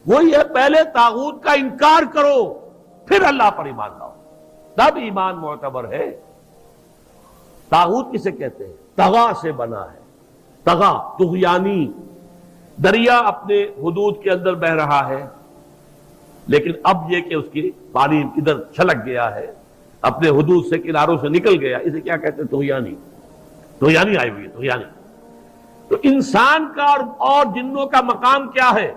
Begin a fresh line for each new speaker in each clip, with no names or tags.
وہی ہے، پہلے طاغوت کا انکار کرو پھر اللہ پر ایمان لاؤ، تب ایمان معتبر ہے۔ طاغوت کسے کہتے ہیں؟ طغا سے بنا ہے، طغا طغیانی، دریا اپنے حدود کے اندر بہ رہا ہے، لیکن اب یہ کہ اس کی پانی ادھر چھلک گیا ہے، اپنے حدود سے کناروں سے نکل گیا، اسے کیا کہتے ہیں؟ طغیانی، طغیانی آئی ہوئی ہے، طغیانی۔ تو انسان کا اور جنوں کا مقام کیا ہے؟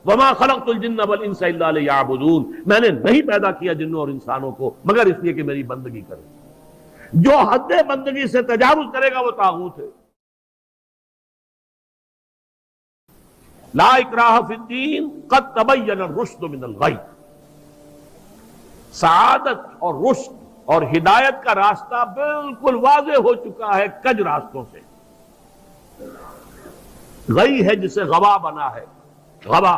وما خلقت الجن والانس الا لیعبدون، میں نے نہیں پیدا کیا جنوں اور انسانوں کو مگر اس لیے کہ میری بندگی کریں۔ جو حد بندگی سے تجاوز کرے گا وہ طاغوت ہے۔ لا اکراہ فی الدین قد تبین الرشد من الغی، سعادت اور رشد اور ہدایت کا راستہ بالکل واضح ہو چکا ہے کج راستوں سے۔ غی ہے جسے غوا بنا ہے، غوا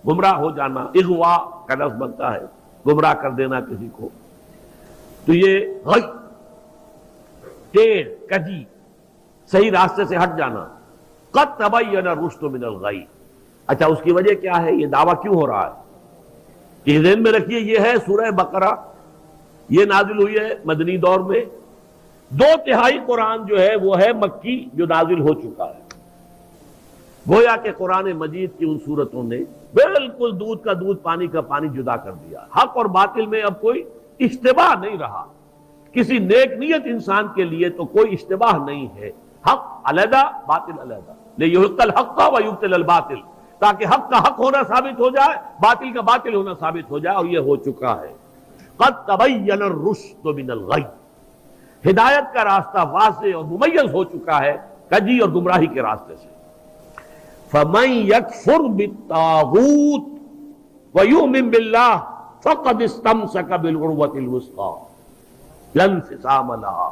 گمراہ ہو جانا، اغوا کا لفظ بنتا ہے گمراہ کر دینا کسی کو، تو یہ غی ٹیڑھ کجی صحیح راستے سے ہٹ جانا۔ قد تبین الرشد من الغی، اچھا اس کی وجہ کیا ہے؟ یہ دعویٰ کیوں ہو رہا ہے؟ کہ ذہن میں رکھیے یہ ہے سورہ بقرہ، یہ نازل ہوئی ہے مدنی دور میں، 2/3 قرآن جو ہے وہ ہے مکی جو نازل ہو چکا ہے۔ گویا کہ قرآن مجید کی ان صورتوں نے بالکل دودھ کا دودھ پانی کا پانی جدا کر دیا، حق اور باطل میں اب کوئی اشتباہ نہیں رہا، کسی نیک نیت انسان کے لیے تو کوئی اشتباہ نہیں ہے، حق علیحدہ باطل علیحدہ، لیحق الحق ویبطل الباطل، تاکہ حق کا حق ہونا ثابت ہو جائے، باطل کا باطل ہونا ثابت ہو جائے، اور یہ ہو چکا ہے۔ قد تبین الرشد من الغی، ہدایت کا راستہ واضح اور ممیز ہو چکا ہے کجی اور گمراہی کے راستے سے۔ فَمَن يَكْفُرْ بِالطَّاغُوتِ وَيُؤْمِن بِاللَّهِ فَقَدِ اسْتَمْسَكَ بِالْعُرْوَةِ الْوُثْقَىٰ لَا انفصام لَهَا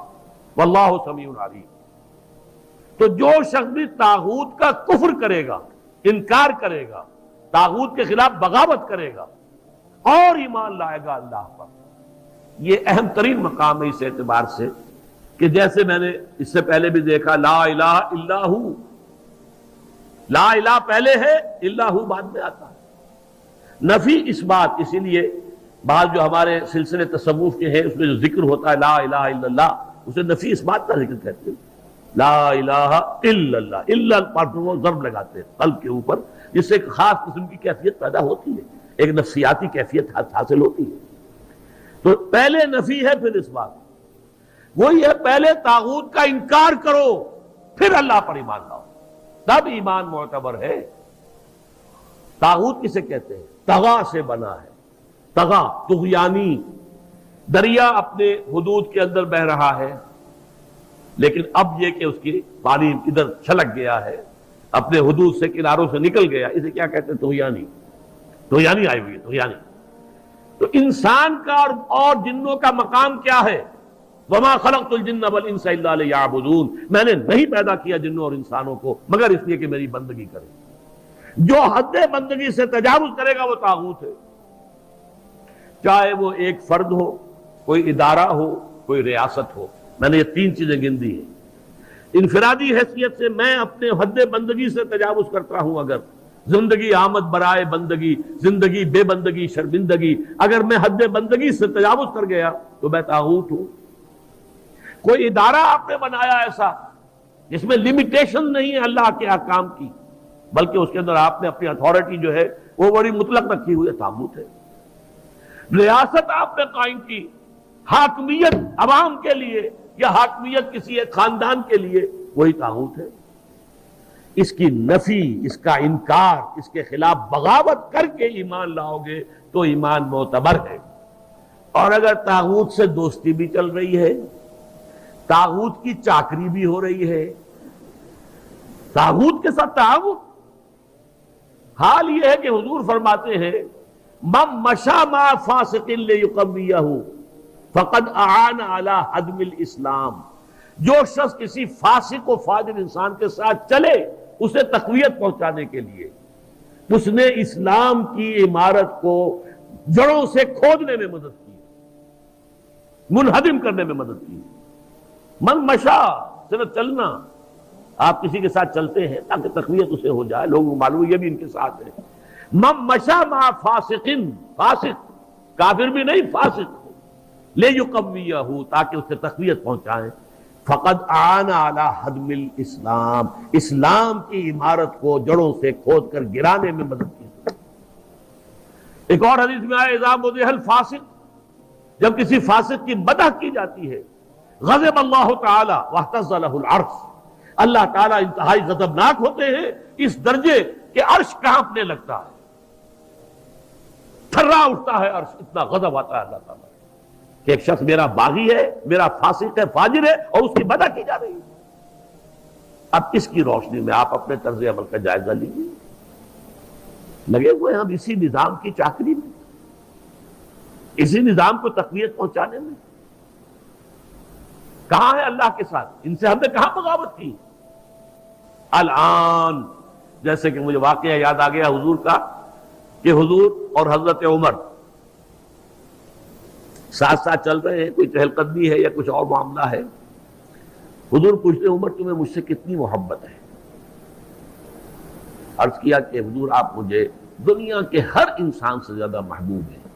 وَاللَّهُ سَمِيعٌ عَلِيمٌ۔ تو جو شخص بھی طاغوت کا کفر کرے گا، انکار کرے گا، طاغوت کے خلاف بغاوت کرے گا اور ایمان لائے گا اللہ پر، یہ اہم ترین مقام ہے اس اعتبار سے کہ جیسے میں نے اس سے پہلے بھی دیکھا، لا الہ الا ہو، لا الہ پہلے ہے، الا ہو بعد میں آتا ہے، نفی اس بات، اسی لیے بعض جو ہمارے سلسلے تصوف کے ہیں اس میں جو ذکر ہوتا ہے لا الہ الا اللہ، اسے نفی اس بات کا ذکر کہتے ہیں، لا الہ الا اللہ، الا پر وہ ضرب لگاتے ہیں قلب کے اوپر، جس سے ایک خاص قسم کی کیفیت پیدا ہوتی ہے، ایک نفسیاتی کیفیت حاصل ہوتی ہے۔ تو پہلے نفی ہے پھر اس بات، وہی ہے پہلے طاغوت کا انکار کرو پھر اللہ پر ایمان لاؤ، تب ایمان معتبر ہے۔ طاغوت کسے کہتے ہیں؟ طغا سے بنا ہے، طغا طغیانی، دریا اپنے حدود کے اندر بہ رہا ہے، لیکن اب یہ کہ اس کی پانی ادھر چھلک گیا ہے، اپنے حدود سے کناروں سے نکل گیا، اسے کیا کہتے ہیں؟ طغیانی، طغیانی آئی ہوئی ہے، طغیانی۔ تو انسان کا اور جنوں کا مقام کیا ہے؟ وما خلقت الجن والانس الا لیعبدون، میں نے نہیں پیدا کیا جنوں اور انسانوں کو مگر اس لیے کہ میری بندگی کریں۔ جو حد بندگی سے تجاوز کرے گا وہ طاغوت ہے، چاہے وہ ایک فرد ہو، کوئی ادارہ ہو، کوئی ریاست ہو۔ میں نے یہ 3 چیزیں گن دی ہیں۔ انفرادی حیثیت سے میں اپنے حد بندگی سے تجاوز کرتا ہوں، اگر زندگی آمد برائے بندگی، زندگی بے بندگی شرمندگی، اگر میں حد بندگی سے تجاوز کر گیا تو میں طاغوت ہوں۔ کوئی ادارہ آپ نے بنایا ایسا جس میں لمیٹیشن نہیں ہے اللہ کے احکام کی، بلکہ اس کے اندر آپ نے اپنی اتھارٹی جو ہے وہ بڑی مطلق رکھی ہوئی ہے، طاغوت ہے۔ ریاست آپ نے قائم کی، حاکمیت عوام کے لیے یا حاکمیت کسی ایک خاندان کے لیے، وہی طاغوت ہے۔ اس کی نفی، اس کا انکار، اس کے خلاف بغاوت کر کے ایمان لاؤ گے تو ایمان معتبر ہے۔ اور اگر طاغوت سے دوستی بھی چل رہی ہے، طاغوت کی چاکری بھی ہو رہی ہے، طاغوت کے ساتھ تعاون، حال یہ ہے کہ حضور فرماتے ہیں من مشى مع فاسق ليقويه فقد اعان على هدم الاسلام، جو شخص کسی فاسق و فاجر انسان کے ساتھ چلے اسے تقویت پہنچانے کے لیے، اس نے اسلام کی عمارت کو جڑوں سے کھودنے میں مدد کی، منہدم کرنے میں مدد کی۔ من مشا صرف چلنا، آپ کسی کے ساتھ چلتے ہیں تاکہ تقویت اسے ہو جائے، لوگوں کو معلوم یہ بھی ان کے ساتھ ہے، من مشا مع فاسقن، فاسق کافر بھی نہیں، فاسق ہو، لیقویہ، تاکہ اسے تقویت پہنچائیں، فقد اعان علی ہدم الاسلام، اسلام کی عمارت کو جڑوں سے کھود کر گرانے میں مدد کی۔ ایک اور حدیث میں آیا اذا مدح الفاسق، جب کسی فاسق کی مدح کی جاتی ہے، غضب اللہ تعالی واہتز لہ العرش، اللہ تعالیٰ انتہائی غضبناک ہوتے ہیں اس درجے کہ عرش کانپنے لگتا ہے، تھرا اٹھتا ہے عرش، اتنا غضب آتا ہے اللہ تعالیٰ کہ ایک شخص میرا باغی ہے، میرا فاسق ہے، فاجر ہے، اور اس کی مدح کی جا رہی ہے۔ اب اس کی روشنی میں آپ اپنے طرز عمل کا جائزہ لیجیے۔ لگے ہوئے ہم اسی نظام کی چاکری میں، اسی نظام کو تقویت پہنچانے میں۔ کہاں ہے اللہ کے ساتھ؟ ان سے ہم نے کہاں بغاوت کی؟ الآن جیسے کہ مجھے واقعہ یاد آ گیا حضور کا، کہ حضور اور حضرت عمر ساتھ ساتھ چل رہے ہیں، کوئی چہل قدمی ہے یا کچھ اور معاملہ ہے۔ حضور پوچھتے عمر تمہیں مجھ سے کتنی محبت ہے؟ عرض کیا کہ حضور آپ مجھے دنیا کے ہر انسان سے زیادہ محبوب ہیں۔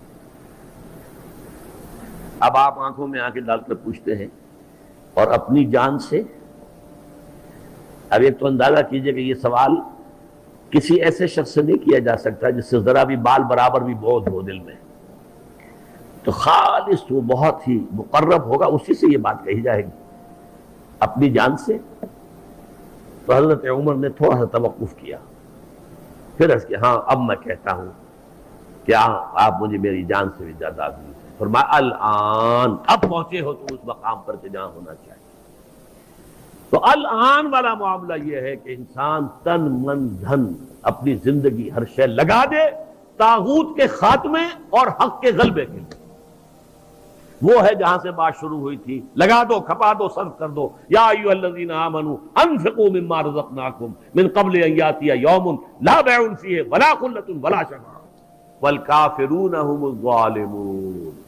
اب آپ آنکھوں میں آنکھیں ڈال کر پوچھتے ہیں اور اپنی جان سے؟ اب ایک تو اندازہ کیجئے کہ یہ سوال کسی ایسے شخص سے نہیں کیا جا سکتا جس سے ذرا بھی بال برابر بھی بودھ ہو دل میں، تو خالص وہ بہت ہی مقرب ہوگا، اسی سے یہ بات کہی جائے گی۔ اپنی جان سے؟ تو حضرت عمر نے تھوڑا سا توقف کیا، پھر عرض کیا ہاں اب میں کہتا ہوں کہ آپ مجھے میری جان سے بھی زیادہ عزیز ہیں۔ فرمایا الآن، اب پہنچے ہو تم اس مقام پر کہ جہاں ہونا چاہیے۔ تو الآن والا معاملہ یہ ہے کہ انسان تن من دھن اپنی زندگی ہر شے لگا دے طاغوت کے خاتمے اور حق کے غلبے کے لیے۔ وہ ہے جہاں سے بات شروع ہوئی تھی، لگا دو، کھپا دو، صرف کر دو۔ یا ایھا الذین آمنوا انفقوا مما رزقناکم من قبل ان یاتی یوم لا بیع فیہ ولا خلۃ ولا شفاعۃ والکافرون هم الظالمون۔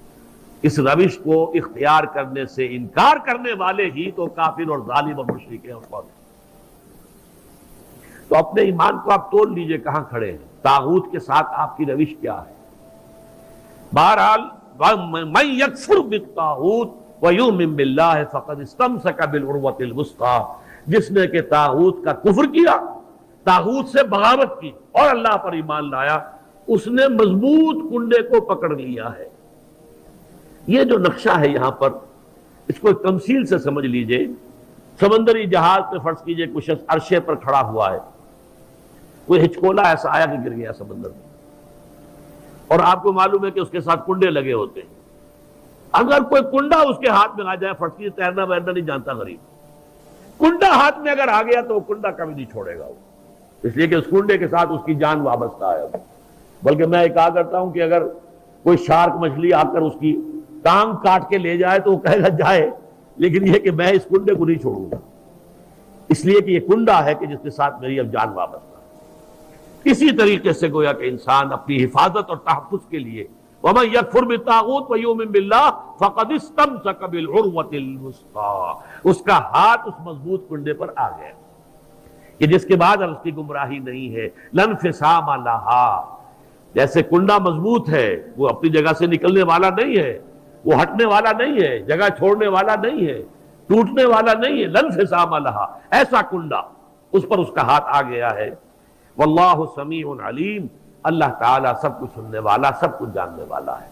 اس روش کو اختیار کرنے سے انکار کرنے والے ہی تو کافر اور ظالم اور مشرک ہیں اور کون ہیں۔ تو اپنے ایمان کو آپ تول لیجئے کہاں کھڑے ہیں، طاغوت کے ساتھ آپ کی روش کیا ہے۔ بہرحال من یکفر بالطاغوت ویؤمن باللہ فقد استمسک بالعروۃ الوثقی، جس نے کہ طاغوت کا کفر کیا، طاغوت سے بغاوت کی اور اللہ پر ایمان لایا، اس نے مضبوط کنڈے کو پکڑ لیا ہے۔ یہ جو نقشہ ہے یہاں پر، اس کو ایک تمثیل سے سمجھ لیجئے۔ سمندری جہاز پہ فرض کیجئے کچھ شخص عرشے پر کھڑا ہوا ہے، کوئی ہچکولا ایسا آیا کہ گر گیا سمندر میں، اور آپ کو معلوم ہے کہ اس کے ساتھ کنڈے لگے ہوتے ہیں۔ اگر کوئی کنڈا اس کے ہاتھ میں آ جائے، فرض کیجئے تیرنا ویرنا نہیں جانتا غریب، کنڈا ہاتھ میں اگر آ گیا تو وہ کنڈا کبھی نہیں چھوڑے گا وہ، اس لیے کہ اس کنڈے کے ساتھ اس کی جان وابستہ ہے۔ بلکہ میں کہا کرتا ہوں کہ اگر کوئی شارک مچھلی آ کر اس کی ٹانگ کاٹ کے لے جائے تو وہ کہے گا جائے، لیکن یہ کہ میں اس کنڈے کو نہیں چھوڑوں گا، اس لیے کہ یہ کنڈا ہے کہ جس کے ساتھ میری اب جان وابستہ ہے۔ اسی طریقے سے گویا کہ انسان اپنی حفاظت اور تحفظ کے لیے وَمَن يَكْفُرْ بِالطَّاغُوتِ وَيُؤْمِن بِاللَّهِ فَقَدِ اسْتَمْسَكَ بِالْعُرْوَةِ الْوُثْقَىٰ، اس کا ہاتھ اس مضبوط کنڈے پر آ گیا کہ جس کے بعد اس کی گمراہی نہیں ہے۔ لَا انفصام لَهَا، جیسے کنڈا مضبوط ہے، وہ اپنی جگہ سے نکلنے والا نہیں ہے، وہ ہٹنے والا نہیں ہے، جگہ چھوڑنے والا نہیں ہے، ٹوٹنے والا نہیں ہے۔ لَا انفصام لَهَا، ایسا کنڈا اس پر اس کا ہاتھ آ گیا ہے۔ واللہ سمیع علیم، اللہ تعالیٰ سب کچھ سننے والا، سب کچھ جاننے والا ہے۔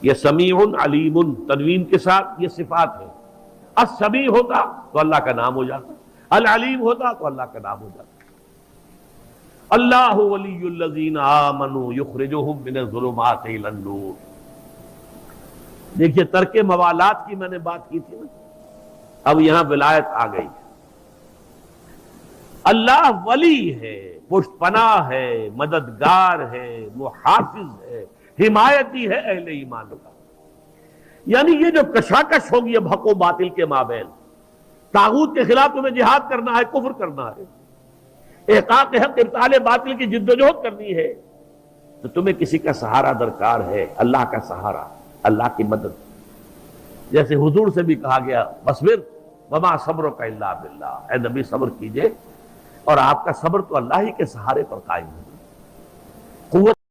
یہ سمیع علیم تنوین کے ساتھ یہ صفات ہے۔ السمیع ہوتا تو اللہ کا نام ہو جاتا، العلیم ہوتا تو اللہ کا نام ہو جاتا۔ اللہ ولی الذین آمنوا یخرجہم من الظلمات الی النور۔ دیکھیے ترک موالات کی میں نے بات کی تھی نا، اب یہاں ولایت آ گئی۔ اللہ ولی ہے، پشت پناہ ہے، مددگار ہے، محافظ ہے، حمایتی ہے اہل ایمان کا۔ یعنی یہ جو کشاکش ہوگی اب حق و باطل کے مابین، طاغوت کے خلاف تمہیں جہاد کرنا ہے، کفر کرنا ہے، احقاق حق ابطال باطل کی جدوجہد کرنی ہے، تو تمہیں کسی کا سہارا درکار ہے، اللہ کا سہارا، اللہ کی مدد۔ جیسے حضور سے بھی کہا گیا وَاصْبِرْ وَمَا صَبْرُكَ إِلَّا بِاللَّهِ، اے نبی صبر کیجئے اور آپ کا صبر تو اللہ ہی کے سہارے پر قائم ہے۔ قوت